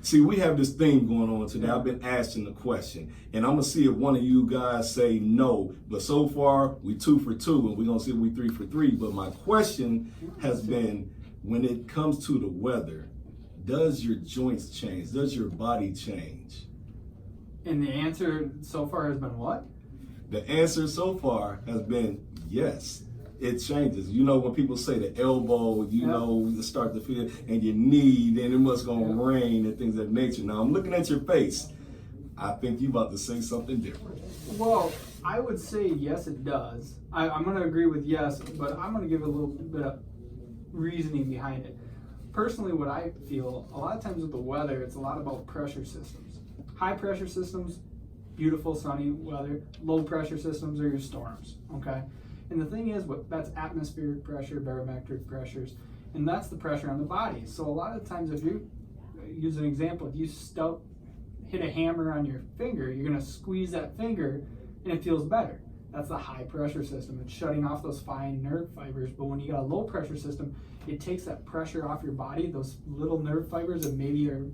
See, we have this theme going on today. I've been asking the question, and I'm gonna see if one of you guys say no. But so far, we 2 for 2, and we're gonna see if we 3 for 3. But my question has been, when it comes to the weather, does your joints change? Does your body change? And the answer so far has been what? The answer so far has been yes. It changes. You know, when people say the elbow, you know, you start to feel, and your knee, then it must gonna rain and things of that nature. Now, I'm looking at your face. I think you about to say something different. Well, I would say yes, it does. I'm going to agree with yes, but I'm going to give a little bit of reasoning behind it. Personally, what I feel, a lot of times with the weather, it's a lot about pressure systems. High pressure systems, beautiful sunny weather. Low pressure systems are your storms, okay? And the thing is, that's atmospheric pressure, barometric pressures, and that's the pressure on the body. So a lot of times, if you use an example, if you hit a hammer on your finger, you're going to squeeze that finger and it feels better. That's the high pressure system. It's shutting off those fine nerve fibers. But when you got a low pressure system, it takes that pressure off your body, those little nerve fibers that maybe are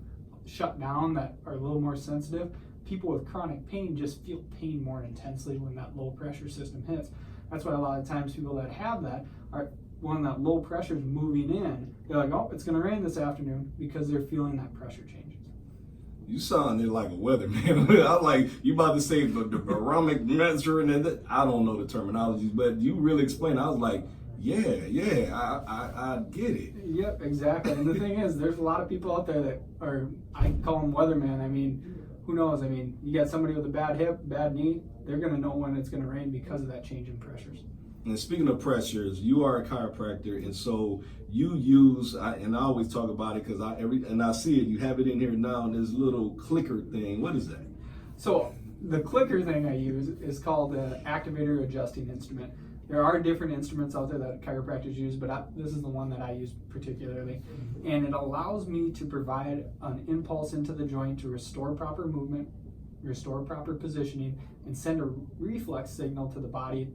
shut down, that are a little more sensitive. People with chronic pain just feel pain more intensely when that low pressure system hits. That's why a lot of times people that have that are, when that low pressure is moving in, they're like, oh, it's going to rain this afternoon, because they're feeling that pressure changes. You sounded like a weatherman. I'm like, you about to say the barometric measuring, and I don't know the terminologies, but you really explained. I was like, I get it. Yep, exactly. And the thing is, there's a lot of people out there that are, I call them weathermen. I mean, who knows? I mean, you got somebody with a bad hip, bad knee, they're going to know when it's going to rain because of that change in pressures. And speaking of pressures, you are a chiropractor, and so you use, and I always talk about it because I see it. You have it in here now, and this little clicker thing. What is that? So the clicker thing I use is called the activator adjusting instrument. There are different instruments out there that chiropractors use, but this is the one that I use particularly. And it allows me to provide an impulse into the joint to restore proper movement, restore proper positioning, and send a reflex signal to the body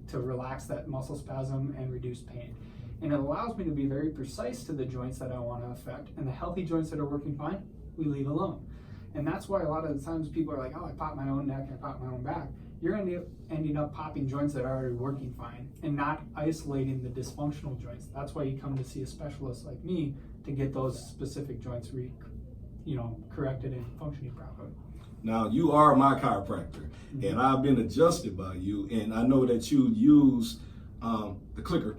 to relax that muscle spasm and reduce pain. And it allows me to be very precise to the joints that I want to affect, and the healthy joints that are working fine, we leave alone. And that's why a lot of the times people are like, oh, I pop my own neck, I pop my own back. You're ending up popping joints that are already working fine and not isolating the dysfunctional joints. That's why you come to see a specialist like me to get those specific joints corrected and functioning properly. Now, you are my chiropractor, and I've been adjusted by you, and I know that you use the clicker.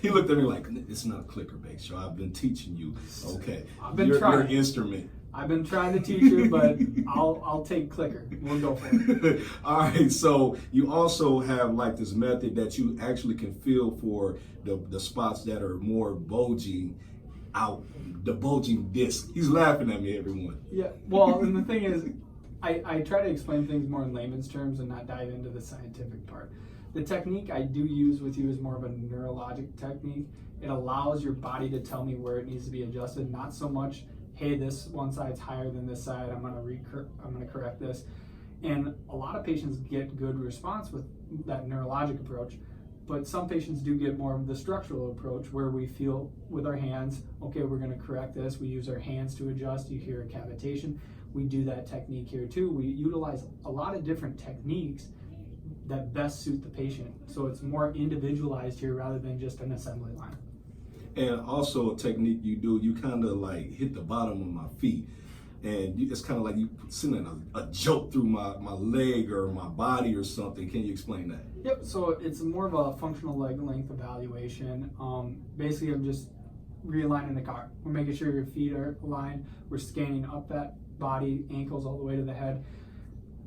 He looked at me like, it's not a clicker, Big Show. I've been teaching you. Okay, I've been trying. Your instrument. I've been trying to teach you, but I'll take clicker. We'll go for it. All right, so you also have like this method that you actually can feel for the spots that are more bulging out, the bulging disc. He's laughing at me, everyone. Yeah, well, and the thing is, I try to explain things more in layman's terms and not dive into the scientific part. The technique I do use with you is more of a neurologic technique. It allows your body to tell me where it needs to be adjusted, not so much, hey, this one side's higher than this side, I'm gonna correct this. And a lot of patients get good response with that neurologic approach, but some patients do get more of the structural approach where we feel with our hands, okay, we're gonna correct this. We use our hands to adjust. You hear a cavitation. We do that technique here too. We utilize a lot of different techniques that best suit the patient. So it's more individualized here rather than just an assembly line. And also a technique you do, you kind of like hit the bottom of my feet. And it's kind of like you sending a joke through my leg or my body or something. Can you explain that? Yep, so it's more of a functional leg length evaluation. Basically, I'm just realigning the car. We're making sure your feet are aligned. We're scanning up that body, ankles all the way to the head.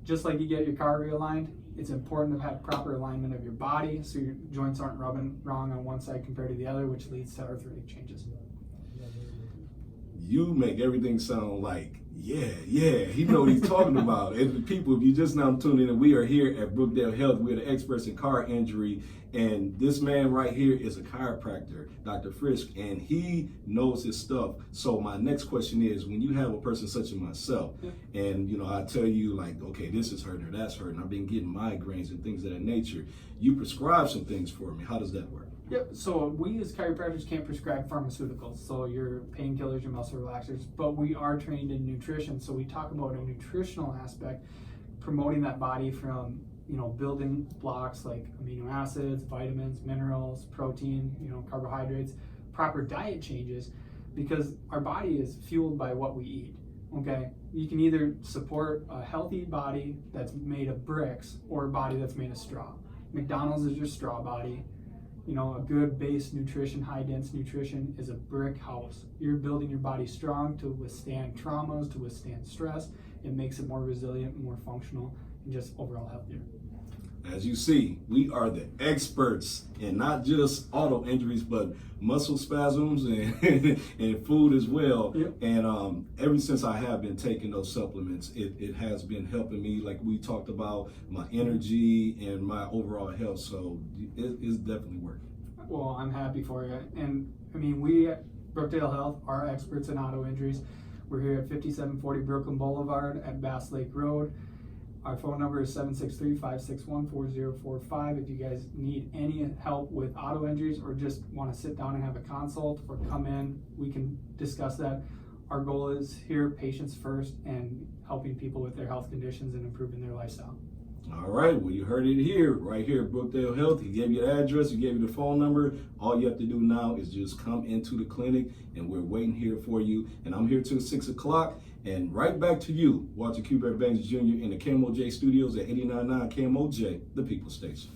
Just like you get your car realigned, it's important to have proper alignment of your body so your joints aren't rubbing wrong on one side compared to the other, which leads to arthritic changes. You make everything sound like, he know what he's talking about. And people, if you just now tuning in, we are here at Brookdale Health. We're the experts in car injury, and this man right here is a chiropractor, Dr. Frisch, and he knows his stuff. So my next question is, when you have a person such as myself, and I tell you like, okay, this is hurting or that's hurting, I've been getting migraines and things of that nature, you prescribe some things for me. How does that work? Yep. So we as chiropractors can't prescribe pharmaceuticals, so your painkillers, your muscle relaxers, but we are trained in nutrition. So we talk about a nutritional aspect, promoting that body from, building blocks like amino acids, vitamins, minerals, protein, carbohydrates, proper diet changes, because our body is fueled by what we eat. Okay, you can either support a healthy body that's made of bricks or a body that's made of straw. McDonald's is your straw body. A good base nutrition, high dense nutrition is a brick house. You're building your body strong to withstand traumas, to withstand stress. It makes it more resilient, more functional, and just overall healthier. As you see, we are the experts in not just auto injuries, but muscle spasms and, and food as well. Yep. And ever since I have been taking those supplements, it has been helping me, like we talked about, my energy and my overall health. So it's definitely working. Well, I'm happy for you. And we at Brookdale Health are experts in auto injuries. We're here at 5740 Brooklyn Boulevard at Bass Lake Road. Our phone number is 763-561-4045. If you guys need any help with auto injuries or just want to sit down and have a consult or come in, we can discuss that. Our goal is here, patients first, and helping people with their health conditions and improving their lifestyle. All right, well, you heard it here, right here at Brookdale Health. He gave you the address, he gave you the phone number. All you have to do now is just come into the clinic, and we're waiting here for you. And I'm here till 6 o'clock. And right back to you, Walter Q. Banks Jr. in the KMOJ studios at 89.9 KMOJ, the People Station.